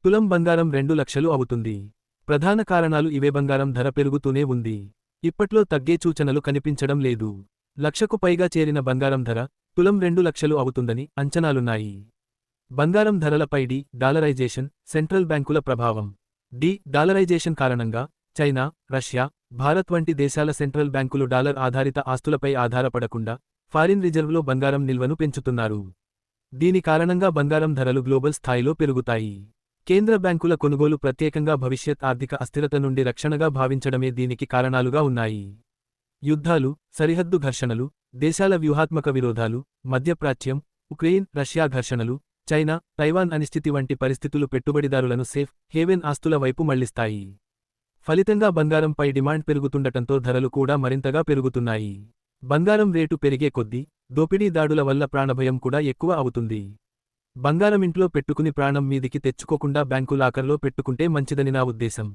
తులం బంగారం 2 లక్షలు అవుతుంది. ప్రధాన కారణాలు ఇవే. బంగారం ధర పెరుగుతూనే ఉంది. ఇప్పట్లో తగ్గే సూచనలు కనిపించడం లేదు. లక్షకు పైగా చేరిన బంగారం ధర తులం 2 లక్షలు అవుతుందని అంచనాలున్నాయి. బంగారం ధరలపై డాలరైజేషన్, సెంట్రల్ బ్యాంకుల ప్రభావం. డాలరైజేషన్ కారణంగా చైనా, రష్యా, భారత్ వంటి దేశాల సెంట్రల్ బ్యాంకులు డాలర్ ఆధారిత ఆస్తులపై ఆధారపడకుండా ఫారిన్ రిజర్వ్లో బంగారం నిల్వను పెంచుతున్నారు. దీని కారణంగా బంగారం ధరలు గ్లోబల్ స్థాయిలో పెరుగుతాయి. కేంద్ర బ్యాంకుల కొనుగోలు ప్రత్యేకంగా భవిష్యత్ ఆర్థిక అస్థిరత నుండి రక్షణగా భావించడమే దీనికి కారణాలుగా ఉన్నాయి. యుద్ధాలు, సరిహద్దు ఘర్షణలు, దేశాల వ్యూహాత్మక విరోధాలు, మధ్యప్రాచ్యం, ఉక్రెయిన్, రష్యా ఘర్షణలు, చైనా, తైవాన్ అనిశ్చితి వంటి పరిస్థితులు పెట్టుబడిదారులను సేఫ్ హేవెన్ ఆస్తుల వైపు మళ్లిస్తాయి. ఫలితంగా బంగారంపై డిమాండ్ పెరుగుతుండటంతో ధరలు కూడా మరింతగా పెరుగుతున్నాయి. బంగారం రేటు పెరిగే కొద్దీ దోపిడీ దాడుల వల్ల ప్రాణభయం కూడా ఎక్కువ అవుతుంది. బంగారం ఇంట్లో పెట్టుకుని ప్రాణం మీదికి తెచ్చుకోకుండా బ్యాంకు లాకర్లో పెట్టుకుంటే మంచిదని నా ఉద్దేశం.